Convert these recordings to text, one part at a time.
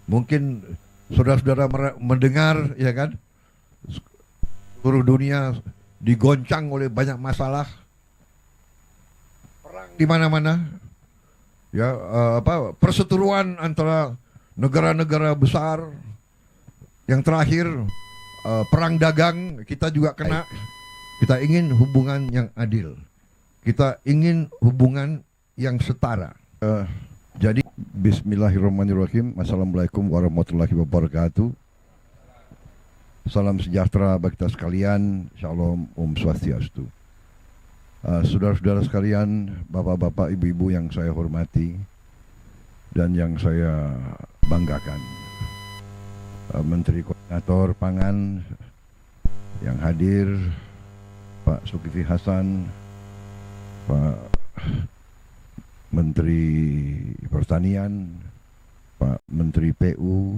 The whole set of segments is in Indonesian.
Mungkin saudara-saudara mendengar, ya kan, seluruh dunia digoncang oleh banyak masalah, perang di mana-mana, ya, perseteruan antara negara-negara besar. Yang terakhir, perang dagang kita juga kena. Kita ingin hubungan yang adil. Kita ingin hubungan yang setara. Jadi bismillahirrahmanirrahim. Assalamualaikum warahmatullahi wabarakatuh. Salam sejahtera bagi kita sekalian. Shalom, Om Swastiastu. Saudara-saudara sekalian, bapak-bapak, ibu-ibu yang saya hormati dan yang saya banggakan, Menteri Koordinator Pangan yang hadir, Pak Zulkifli Hasan, Pak Menteri Pertanian, Pak Menteri PU,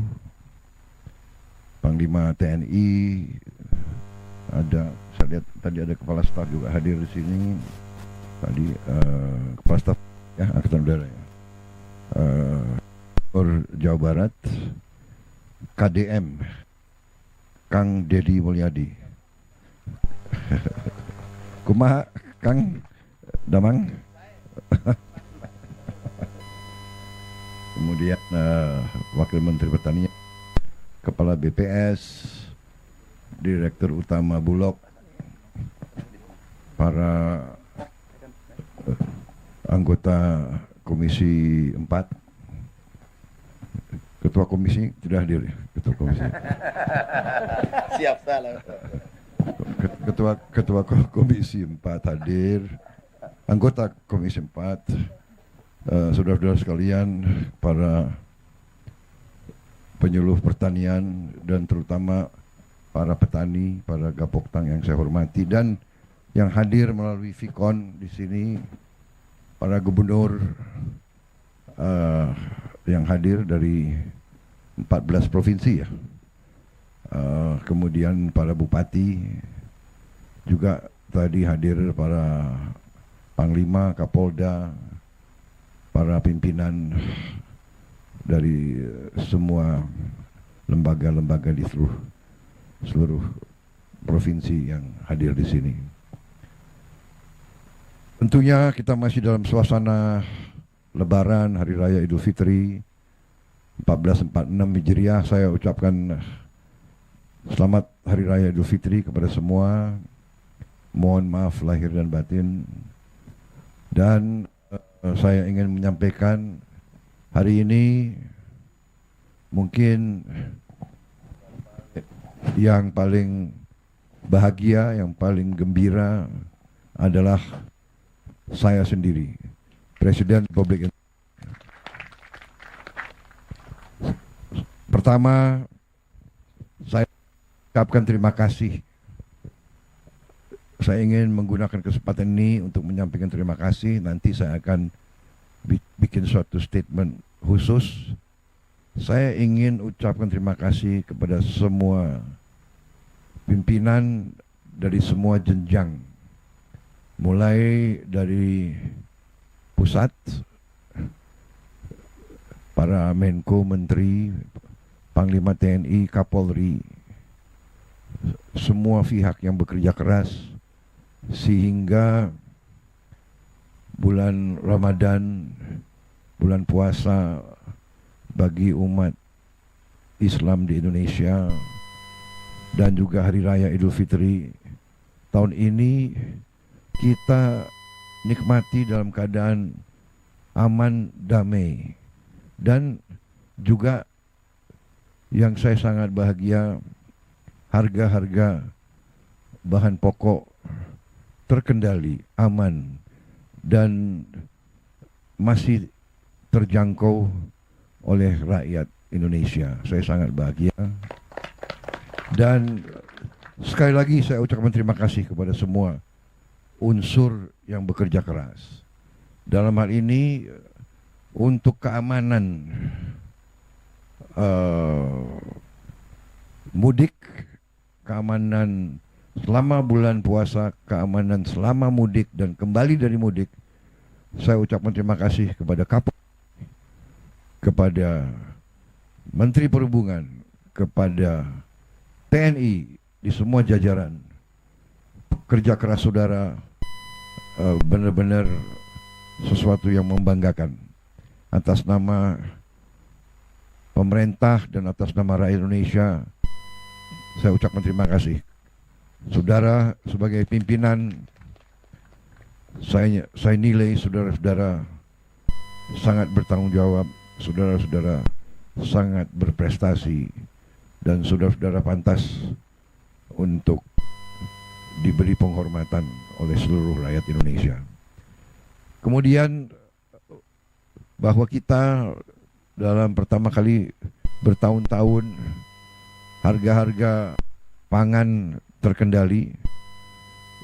Panglima TNI, saya lihat tadi ada Kepala Staf juga hadir di sini. Tadi Kepala Staf ya Angkatan Udara ya, Jawa Barat, KDM, Kang Dedi Mulyadi. Kumaha Kang Damang. Kemudian Wakil Menteri Pertanian, Kepala BPS, Direktur Utama Bulog, para anggota Komisi 4, Ketua Komisi tidak hadir ya, Ketua Komisi. Siap salah. Ketua Komisi 4 hadir, anggota Komisi 4, saudara-saudara sekalian, para penyuluh pertanian dan terutama para petani, para Gapoktang yang saya hormati, dan yang hadir melalui Vicon di sini, para gubernur yang hadir dari 14 provinsi ya, kemudian para bupati juga tadi hadir, para panglima, kapolda, para pimpinan dari semua lembaga-lembaga di seluruh provinsi yang hadir di sini. Tentunya kita masih dalam suasana Lebaran, Hari Raya Idul Fitri 1446 Hijriah. Saya ucapkan selamat Hari Raya Idul Fitri kepada semua. Mohon maaf lahir dan batin. Dan saya ingin menyampaikan hari ini mungkin yang paling bahagia, yang paling gembira adalah saya sendiri, Presiden Republik Indonesia. Pertama, saya ucapkan terima kasih. Saya ingin menggunakan kesempatan ini untuk menyampaikan terima kasih. Nanti saya akan bikin suatu statement khusus. Saya ingin ucapkan terima kasih kepada semua pimpinan dari semua jenjang, mulai dari pusat, para Menko, Menteri, Panglima TNI, Kapolri, semua pihak yang bekerja keras sehingga bulan Ramadan, bulan puasa bagi umat Islam di Indonesia, dan juga Hari Raya Idul Fitri tahun ini kita nikmati dalam keadaan aman, damai, dan juga yang saya sangat bahagia, harga-harga bahan pokok terkendali, aman, dan masih terjangkau oleh rakyat Indonesia. Saya sangat bahagia. Dan sekali lagi saya ucapkan terima kasih kepada semua unsur yang bekerja keras. Dalam hal ini untuk keamanan mudik, keamanan selama bulan puasa, keamanan selama mudik dan kembali dari mudik, saya ucapkan terima kasih kepada Kapolri, kepada Menteri Perhubungan, kepada TNI di semua jajaran, kerja keras saudara benar-benar sesuatu yang membanggakan. Atas nama pemerintah dan atas nama rakyat Indonesia, saya ucapkan terima kasih. Saudara sebagai pimpinan, saya nilai saudara-saudara sangat bertanggung jawab, saudara-saudara sangat berprestasi, dan saudara-saudara pantas untuk diberi penghormatan oleh seluruh rakyat Indonesia. Kemudian bahwa kita dalam pertama kali bertahun-tahun harga-harga pangan terkendali.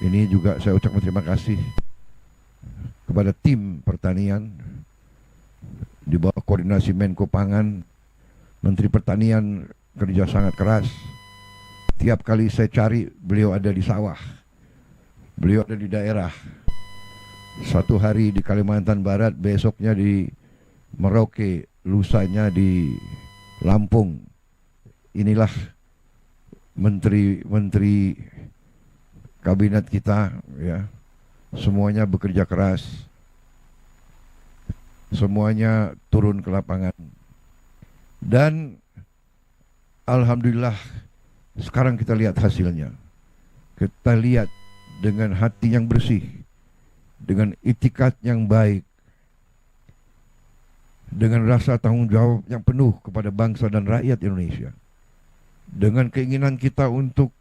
Ini juga saya ucapkan terima kasih kepada tim pertanian di bawah koordinasi Menko Pangan. Menteri Pertanian kerja sangat keras. Tiap kali saya cari, beliau ada di sawah, beliau ada di daerah. Satu hari di Kalimantan Barat, besoknya di Merauke, lusanya di Lampung. Inilah menteri-menteri kabinet kita, ya. Semuanya bekerja keras, semuanya turun ke lapangan. Dan alhamdulillah sekarang kita lihat hasilnya. Kita lihat dengan hati yang bersih, dengan itikat yang baik, dengan rasa tanggung jawab yang penuh kepada bangsa dan rakyat Indonesia, dengan keinginan kita untuk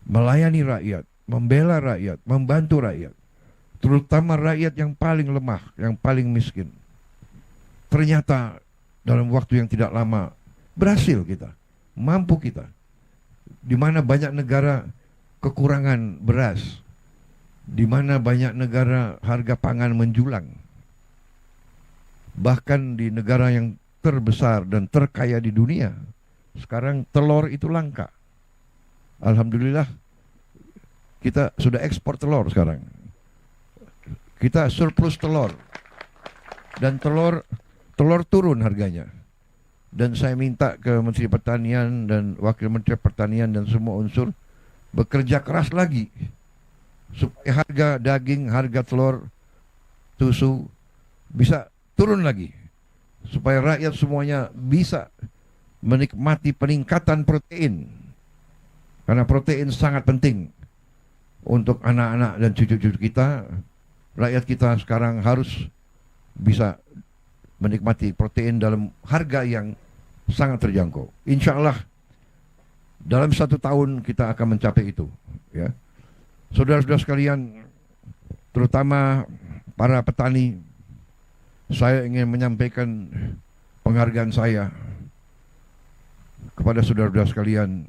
melayani rakyat, membela rakyat, membantu rakyat, terutama rakyat yang paling lemah, yang paling miskin. Ternyata dalam waktu yang tidak lama berhasil kita, mampu kita. Di mana banyak negara kekurangan beras, di mana banyak negara harga pangan menjulang. Bahkan di negara yang terbesar dan terkaya di dunia, sekarang telur itu langka. Alhamdulillah kita sudah ekspor telur sekarang. Kita surplus telur. Dan telur turun harganya. Dan saya minta ke Menteri Pertanian dan Wakil Menteri Pertanian dan semua unsur bekerja keras lagi supaya harga daging, harga telur, susu bisa turun lagi, supaya rakyat semuanya bisa menikmati peningkatan protein, karena protein sangat penting untuk anak-anak dan cucu-cucu kita. Rakyat kita sekarang harus bisa menikmati protein dalam harga yang sangat terjangkau. Insya Allah dalam 1 tahun kita akan mencapai itu, ya. Saudara-saudara sekalian, terutama para petani, saya ingin menyampaikan penghargaan saya kepada saudara-saudara sekalian.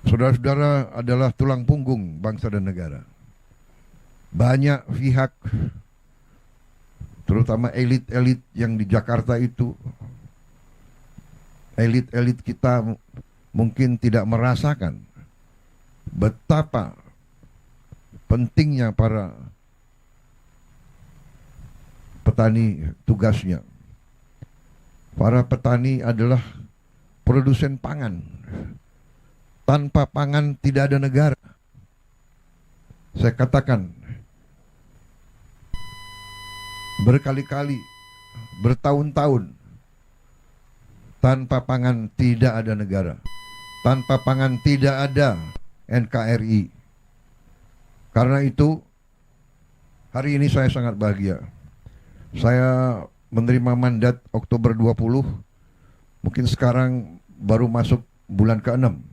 Saudara-saudara adalah tulang punggung bangsa dan negara. Banyak pihak, terutama elit-elit yang di Jakarta itu, elit-elit kita mungkin tidak merasakan betapa pentingnya para petani tugasnya. Para petani adalah produsen pangan. Tanpa pangan tidak ada negara. Saya katakan berkali-kali, bertahun-tahun, tanpa pangan tidak ada negara. Tanpa pangan tidak ada NKRI. Karena itu hari ini saya sangat bahagia. Saya menerima mandat Oktober 20, mungkin sekarang baru masuk bulan ke-6.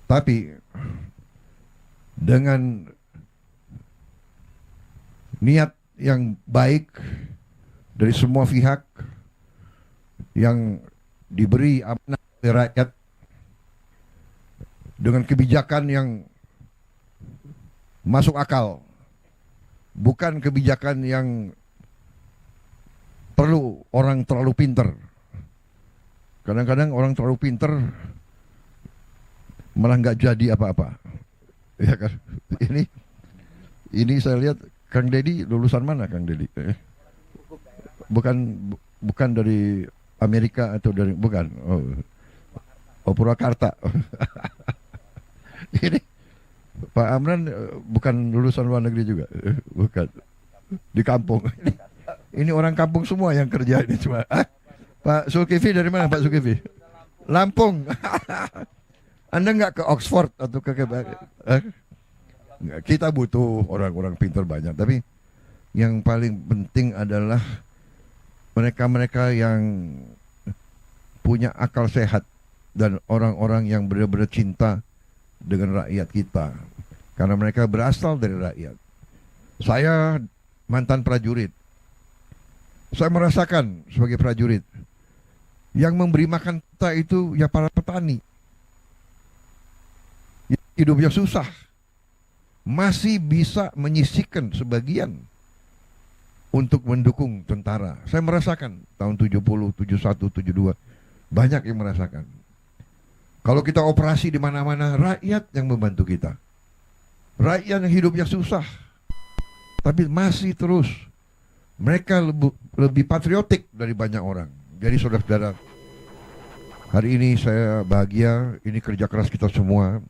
Tapi dengan niat yang baik dari semua pihak yang diberi amanah oleh rakyat, dengan kebijakan yang masuk akal, bukan kebijakan yang perlu orang terlalu pinter. Kadang-kadang orang terlalu pinter malah nggak jadi apa-apa, ya kan? Ini saya lihat Kang Deddy lulusan mana, Kang Deddy? Bukan bukan dari Amerika atau dari bukan. Oh Purwakarta. Ini Pak Amran bukan lulusan luar negeri juga, bukan. Di kampung. Ini orang kampung semua yang kerja ini cuma. Pak Zulkifli dari mana Pak Zulkifli? Lampung. Anda nggak ke Oxford atau ke kita butuh orang-orang pintar banyak, tapi yang paling penting adalah mereka-mereka yang punya akal sehat dan orang-orang yang benar-benar cinta dengan rakyat kita, karena mereka berasal dari rakyat. Saya mantan prajurit, saya merasakan sebagai prajurit yang memberi makan kita itu ya para petani. Hidupnya susah, masih bisa menyisihkan sebagian untuk mendukung tentara. Saya merasakan tahun 70, 71, 72 banyak yang merasakan. Kalau kita operasi di mana-mana, rakyat yang membantu kita. Rakyat yang hidupnya susah, tapi masih terus. Mereka lebih patriotik dari banyak orang. Jadi saudara-saudara, hari ini saya bahagia, ini kerja keras kita semua.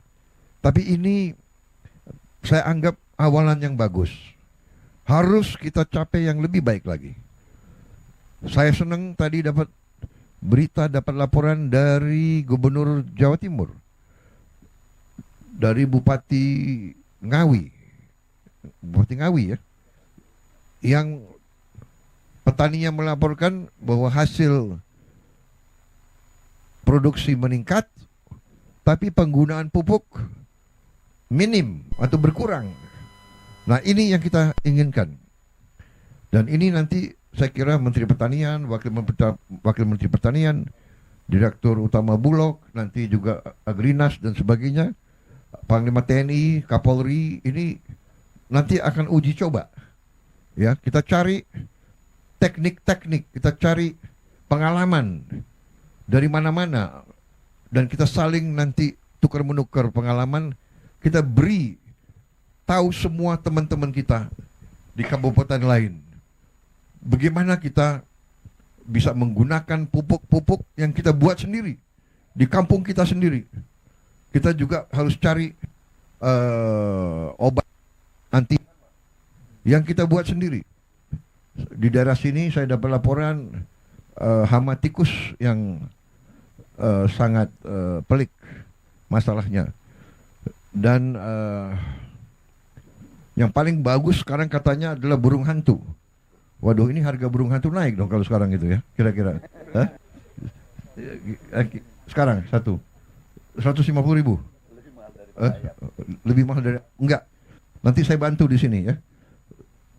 Tapi ini saya anggap awalan yang bagus. Harus kita capai yang lebih baik lagi. Saya senang tadi dapat berita, dapat laporan dari Gubernur Jawa Timur, dari Bupati Ngawi ya, yang petaninya melaporkan bahwa hasil produksi meningkat, tapi penggunaan pupuk minim atau berkurang. Nah ini yang kita inginkan. Dan ini nanti saya kira Menteri Pertanian, Wakil Menteri Pertanian, Direktur Utama Bulog, nanti juga Agrinas dan sebagainya, Panglima TNI, Kapolri, ini nanti akan uji coba. Ya, kita cari teknik-teknik, kita cari pengalaman dari mana-mana, dan kita saling nanti tukar-menukar pengalaman. Kita beri tahu semua teman-teman kita di kabupaten lain bagaimana kita bisa menggunakan pupuk-pupuk yang kita buat sendiri di kampung kita sendiri. Kita juga harus cari obat anti yang kita buat sendiri. Di daerah sini saya dapat laporan hama tikus yang sangat pelik masalahnya. Dan yang paling bagus sekarang katanya adalah burung hantu. Waduh, ini harga burung hantu naik dong kalau sekarang itu ya, kira-kira. Sekarang 150.000. Lebih mahal dari enggak. Nanti saya bantu di sini ya.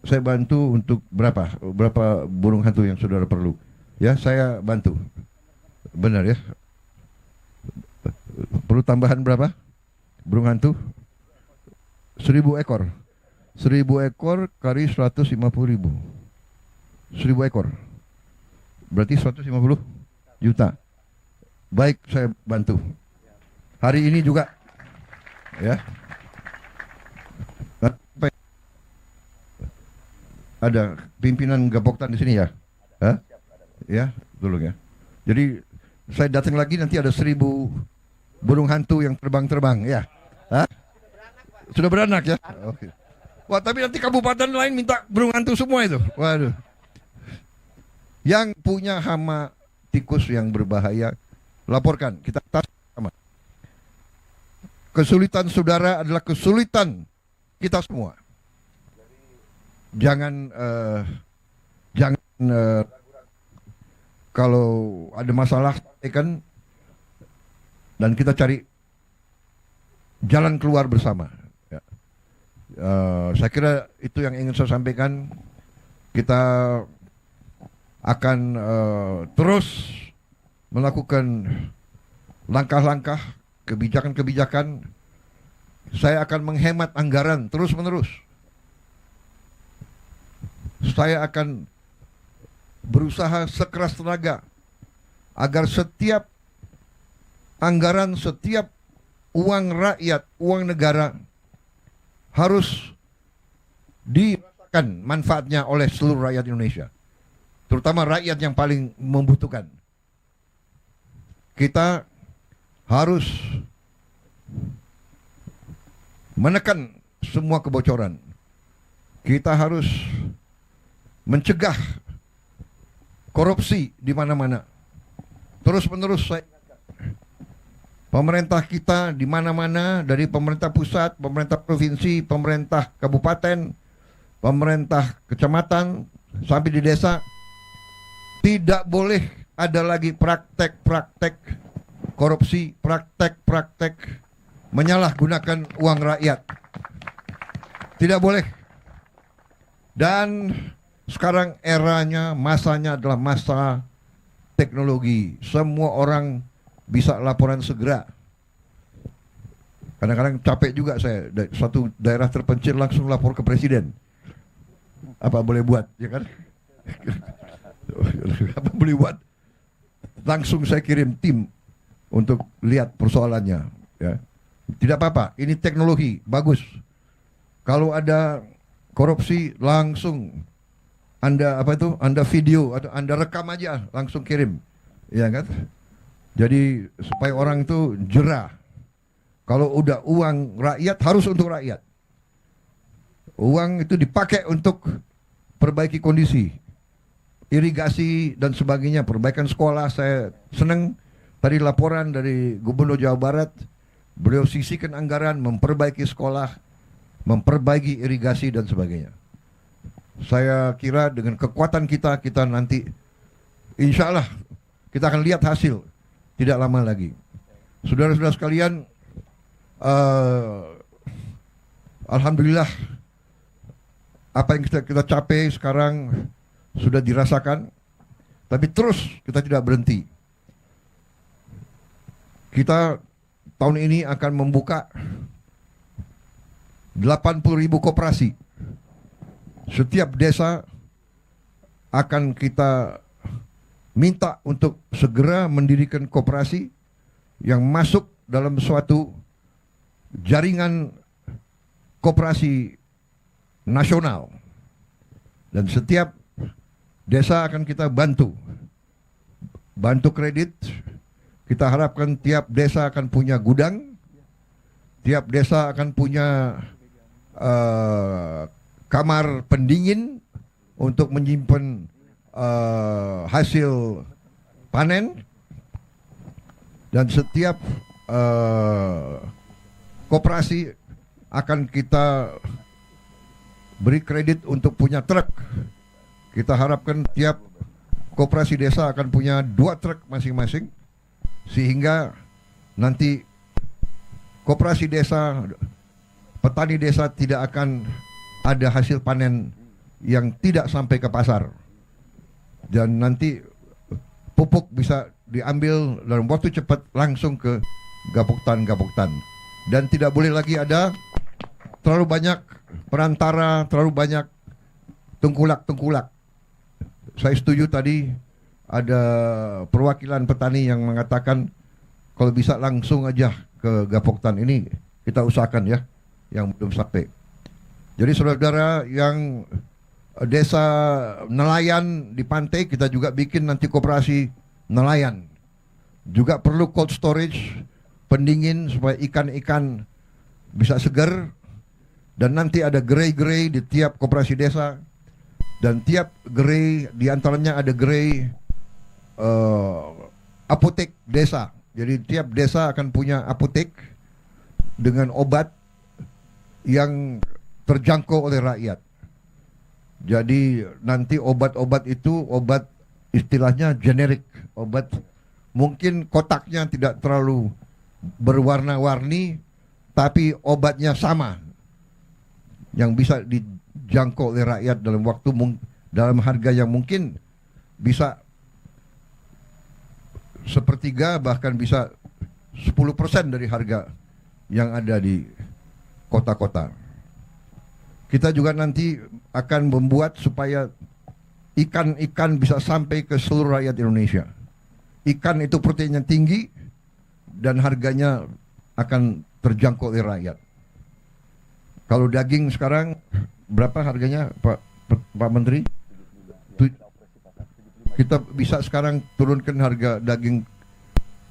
Saya bantu untuk berapa burung hantu yang saudara perlu. Ya, saya bantu. Benar ya. Perlu tambahan berapa? Burung hantu 1.000 ekor. 1.000 ekor kali 150.000. 1.000 ekor. Berarti 150 juta. Baik, saya bantu. Hari ini juga. Ya. Ada pimpinan Gapoktan di sini ya? Hah? Ya, tolong ya. Jadi saya datang lagi nanti ada 1.000 burung hantu yang terbang-terbang ya. Hah? Sudah beranak ya? Oke. Wah, tapi nanti kabupaten lain minta burung hantu semua itu. Waduh. Yang punya hama tikus yang berbahaya, laporkan. Kita tas sama. Kesulitan saudara adalah kesulitan kita semua. Jangan kalau ada masalah kan, dan kita cari jalan keluar bersama. Ya. Saya kira itu yang ingin saya sampaikan. Kita akan terus melakukan langkah-langkah, kebijakan-kebijakan. Saya akan menghemat anggaran terus-menerus. Saya akan berusaha sekeras tenaga agar setiap anggaran, setiap uang rakyat, uang negara harus dirasakan manfaatnya oleh seluruh rakyat Indonesia. terutama rakyat yang paling membutuhkan. Kita harus menekan semua kebocoran. Kita harus mencegah korupsi di mana-mana. Terus-menerus saya pemerintah kita di mana-mana, dari pemerintah pusat, pemerintah provinsi, pemerintah kabupaten, pemerintah kecamatan sampai di desa, tidak boleh ada lagi praktek-praktek korupsi, praktek-praktek menyalahgunakan uang rakyat. Tidak boleh. Dan sekarang eranya, masanya adalah masa teknologi. Semua orang bisa laporan segera. Kadang-kadang capek juga saya, suatu daerah terpencil langsung lapor ke presiden. Apa boleh buat, ya kan? Apa boleh buat? Langsung saya kirim tim untuk lihat persoalannya. Ya. Tidak apa-apa, ini teknologi, bagus. Kalau ada korupsi, langsung Anda video atau Anda rekam aja, langsung kirim. Ya kan? Jadi supaya orang itu jerah. Kalau udah uang rakyat, harus untuk rakyat. Uang itu dipakai untuk perbaiki kondisi, irigasi dan sebagainya, perbaikan sekolah. Saya senang tadi laporan dari Gubernur Jawa Barat, beliau sisihkan anggaran memperbaiki sekolah, memperbaiki irigasi dan sebagainya. Saya kira dengan kekuatan kita nanti insya Allah kita akan lihat hasil tidak lama lagi. Saudara-saudara sekalian, alhamdulillah apa yang kita capai sekarang sudah dirasakan, tapi terus kita tidak berhenti. Kita tahun ini akan membuka 80.000 koperasi. Setiap desa akan kita minta untuk segera mendirikan koperasi yang masuk dalam suatu jaringan koperasi nasional. Dan setiap desa akan kita bantu kredit. Kita harapkan tiap desa akan punya gudang, tiap desa akan punya kamar pendingin untuk menyimpan hasil panen, dan setiap koperasi akan kita beri kredit untuk punya truk. Kita harapkan tiap koperasi desa akan punya 2 truk masing-masing, sehingga nanti koperasi desa, petani desa tidak akan ada hasil panen yang tidak sampai ke pasar. Dan nanti pupuk bisa diambil dalam waktu cepat langsung ke gapoktan. Dan tidak boleh lagi ada terlalu banyak perantara, terlalu banyak tengkulak. Saya setuju tadi ada perwakilan petani yang mengatakan kalau bisa langsung aja ke gapoktan. Ini kita usahakan ya, yang belum sampai. Jadi saudara-saudara yang desa nelayan di pantai, kita juga bikin nanti koperasi nelayan. Juga perlu cold storage, pendingin supaya ikan-ikan bisa segar. Dan nanti ada gerai-gerai di tiap koperasi desa. Dan tiap gerai, diantaranya ada gerai apotek desa. Jadi tiap desa akan punya apotek dengan obat yang terjangkau oleh rakyat. Jadi nanti obat-obat itu obat istilahnya generik, obat mungkin kotaknya tidak terlalu berwarna-warni, tapi obatnya sama, yang bisa dijangkau oleh rakyat dalam waktu dalam harga yang mungkin bisa sepertiga, bahkan bisa 10% dari harga yang ada di kota-kota. Kita juga nanti akan membuat supaya ikan-ikan bisa sampai ke seluruh rakyat Indonesia. Ikan itu proteinnya tinggi dan harganya akan terjangkau oleh rakyat. Kalau daging sekarang berapa harganya, Pak Menteri? kita bisa sekarang turunkan harga daging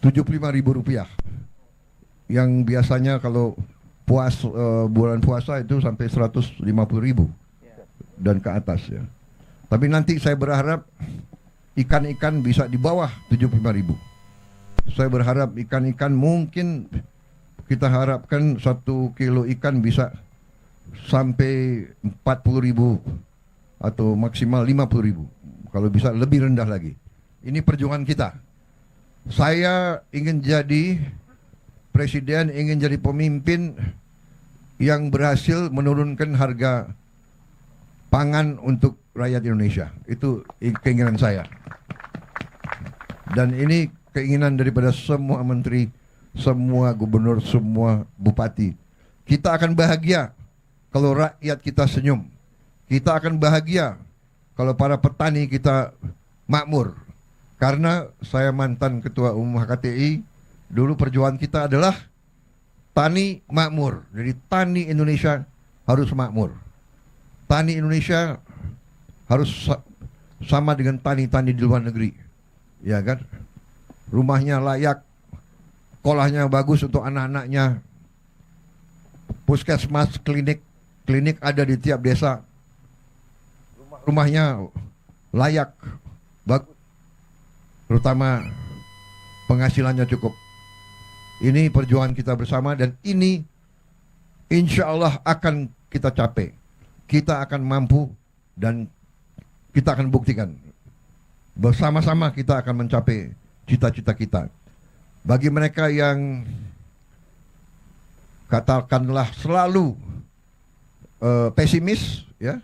Rp75.000. Yang biasanya kalau bulan puasa itu sampai 150.000 dan ke atas ya. Tapi nanti saya berharap ikan-ikan bisa di bawah 75.000. Saya berharap ikan-ikan mungkin kita harapkan 1 kilo ikan bisa sampai 40.000 atau maksimal 50.000. Kalau bisa lebih rendah lagi. Ini perjuangan kita. Saya ingin jadi presiden, ingin jadi pemimpin yang berhasil menurunkan harga pangan untuk rakyat Indonesia. Itu keinginan saya. Dan ini keinginan daripada semua menteri, semua gubernur, semua bupati. Kita akan bahagia kalau rakyat kita senyum. Kita akan bahagia kalau para petani kita makmur. Karena saya mantan ketua umum HKTI, dulu perjuangan kita adalah tani makmur. Jadi tani Indonesia harus makmur. Tani Indonesia harus sama dengan tani-tani di luar negeri. Ya kan? Rumahnya layak, sekolahnya bagus untuk anak-anaknya, puskesmas, klinik ada di tiap desa, rumahnya layak, bagus, terutama penghasilannya cukup. Ini perjuangan kita bersama dan ini insya Allah akan kita capai. Kita akan mampu dan kita akan buktikan. Bersama-sama kita akan mencapai cita-cita kita. Bagi mereka yang katakanlah selalu pesimis, ya,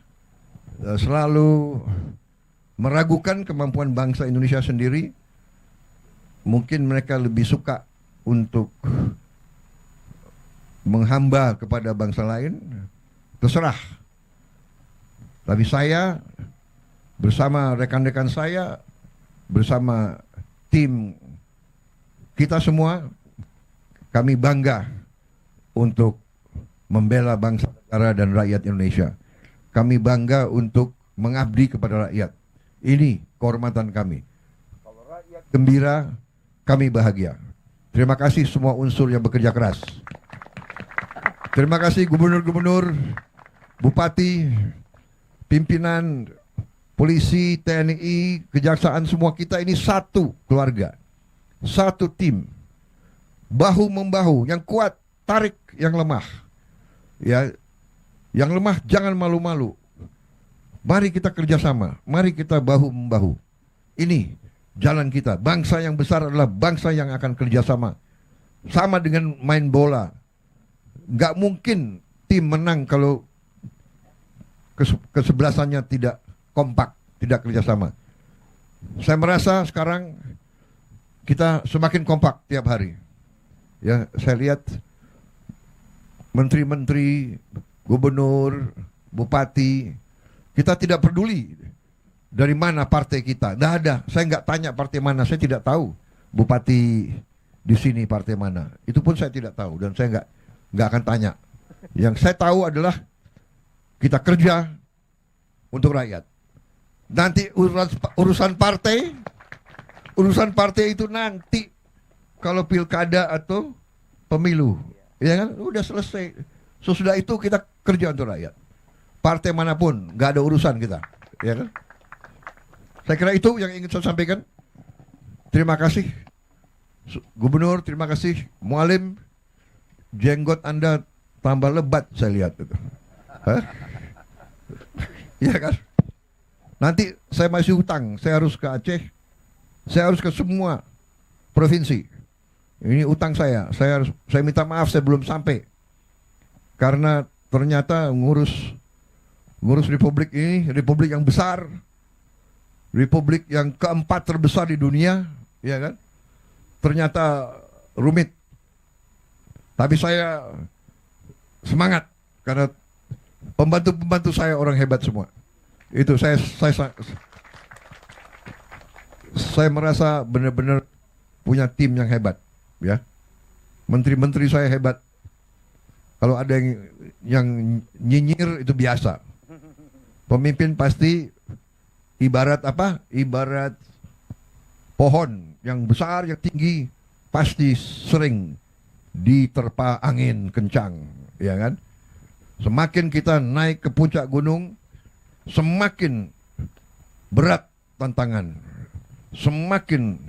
selalu meragukan kemampuan bangsa Indonesia sendiri, mungkin mereka lebih suka untuk menghamba kepada bangsa lain, terserah. Tapi saya bersama rekan-rekan saya, bersama tim kita semua, kami bangga untuk membela bangsa, negara, dan rakyat Indonesia. Kami bangga untuk mengabdi kepada rakyat. Ini kehormatan kami. Kalau rakyat gembira, kami bahagia. Terima kasih semua unsur yang bekerja keras. Terima kasih gubernur-gubernur, bupati, pimpinan, polisi, TNI, kejaksaan, semua kita ini satu keluarga, satu tim, bahu membahu. Yang kuat tarik yang lemah, ya, yang lemah jangan malu-malu. Mari kita kerjasama, mari kita bahu membahu. Ini jalan kita. Bangsa yang besar adalah bangsa yang akan kerjasama. Sama dengan main bola, nggak mungkin tim menang kalau kesebelasannya tidak kompak, tidak kerjasama. Saya merasa sekarang kita semakin kompak tiap hari. Ya, saya lihat menteri-menteri, gubernur, bupati, kita tidak peduli dari mana partai kita. Nggak ada. Saya nggak tanya partai mana. Saya tidak tahu bupati di sini partai mana. Itu pun saya tidak tahu dan saya nggak akan tanya. Yang saya tahu adalah kita kerja untuk rakyat. Nanti urusan partai itu nanti kalau pilkada atau pemilu, ya kan, udah selesai. Sesudah itu kita kerja untuk rakyat. Partai manapun nggak ada urusan kita, ya kan? Saya kira itu yang ingin saya sampaikan. Terima kasih Gubernur, terima kasih Mualim. Jenggot Anda tambah lebat saya lihat itu. Hah? Iya kan? Nanti saya masih hutang, saya harus ke Aceh, saya harus ke semua provinsi. Ini utang saya minta maaf saya belum sampai. Karena ternyata ngurus republik ini, republik yang besar, republik yang keempat terbesar di dunia, ya kan? Ternyata rumit. Tapi saya semangat karena pembantu-pembantu saya orang hebat semua. Itu saya merasa benar-benar punya tim yang hebat, ya. Menteri-menteri saya hebat. Kalau ada yang nyinyir itu biasa. Pemimpin pasti ibarat apa? Ibarat pohon yang besar, yang tinggi, pasti sering diterpa angin kencang, ya kan? Semakin kita naik ke puncak gunung, semakin berat tantangan, semakin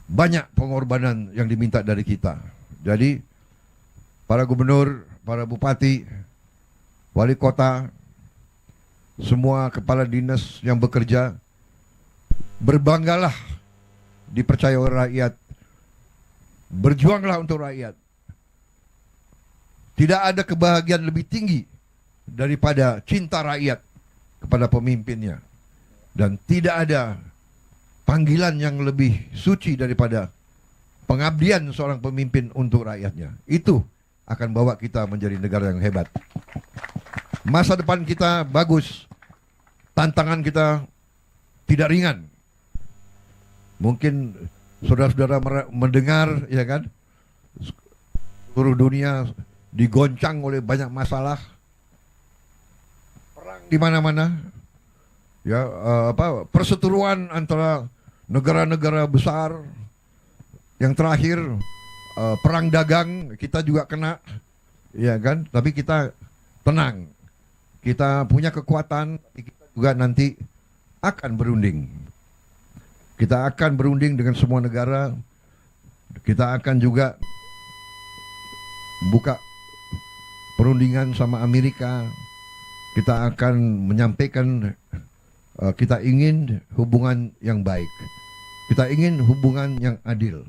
banyak pengorbanan yang diminta dari kita. Jadi, para gubernur, para bupati, wali kota, semua kepala dinas yang bekerja, berbanggalah dipercaya oleh rakyat, berjuanglah untuk rakyat. Tidak ada kebahagiaan lebih tinggi daripada cinta rakyat kepada pemimpinnya. Dan tidak ada panggilan yang lebih suci daripada pengabdian seorang pemimpin untuk rakyatnya. Itu akan bawa kita menjadi negara yang hebat. Masa depan kita bagus. Tantangan kita tidak ringan. Mungkin saudara-saudara mendengar, ya kan, seluruh dunia digoncang oleh banyak masalah, perang di mana-mana, ya, perseteruan antara negara-negara besar. Yang terakhir, perang dagang kita juga kena, ya kan, tapi kita tenang, kita punya kekuatan, kita juga nanti akan berunding. Kita akan berunding dengan semua negara. Kita akan juga buka perundingan sama Amerika. Kita akan menyampaikan kita ingin hubungan yang baik. Kita ingin hubungan yang adil.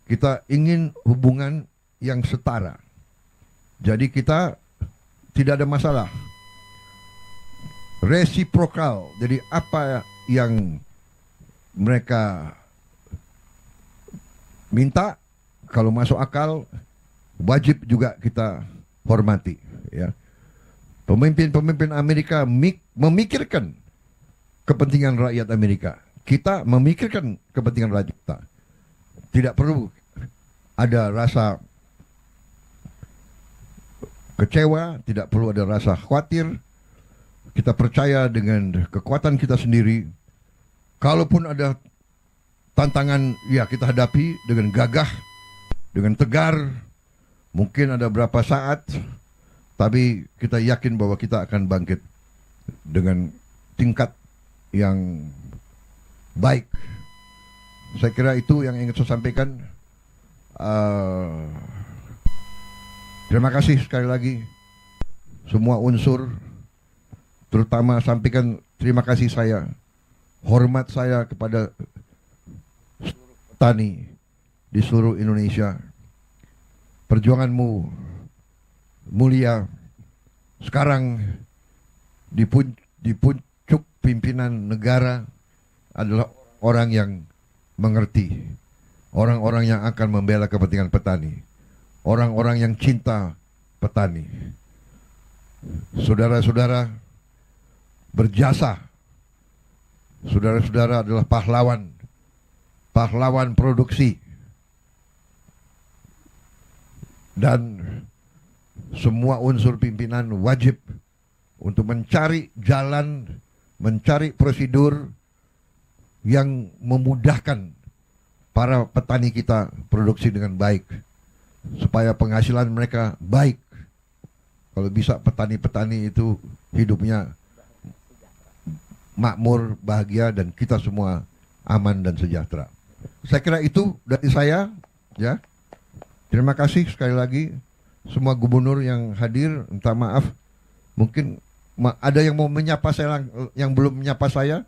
Kita ingin hubungan yang setara. Jadi kita tidak ada masalah. Resiprokal. Jadi apa yang mereka minta, kalau masuk akal, wajib juga kita hormati, ya. Pemimpin-pemimpin Amerika memikirkan kepentingan rakyat Amerika. Kita memikirkan kepentingan rakyat kita. Tidak perlu ada rasa kecewa, tidak perlu ada rasa khawatir. Kita percaya dengan kekuatan kita sendiri. Kalaupun ada tantangan, ya kita hadapi dengan gagah, dengan tegar. Mungkin ada berapa saat, tapi kita yakin bahwa kita akan bangkit dengan tingkat yang baik. Saya kira itu yang ingin saya sampaikan. Terima kasih sekali lagi semua unsur, terutama sampaikan terima kasih saya, hormat saya kepada seluruh petani di seluruh Indonesia. Perjuanganmu mulia. Sekarang di pucuk pimpinan negara adalah orang yang mengerti, orang-orang yang akan membela kepentingan petani, orang-orang yang cinta petani. Saudara-saudara berjasa. Saudara-saudara adalah pahlawan, pahlawan produksi. Dan semua unsur pimpinan wajib untuk mencari jalan, mencari prosedur yang memudahkan para petani kita produksi dengan baik, supaya penghasilan mereka baik. Kalau bisa petani-petani itu hidupnya makmur, bahagia, dan kita semua aman dan sejahtera. Saya kira itu dari saya, ya. Terima kasih sekali lagi semua gubernur yang hadir. Minta maaf, mungkin ada yang mau menyapa saya, yang belum menyapa saya.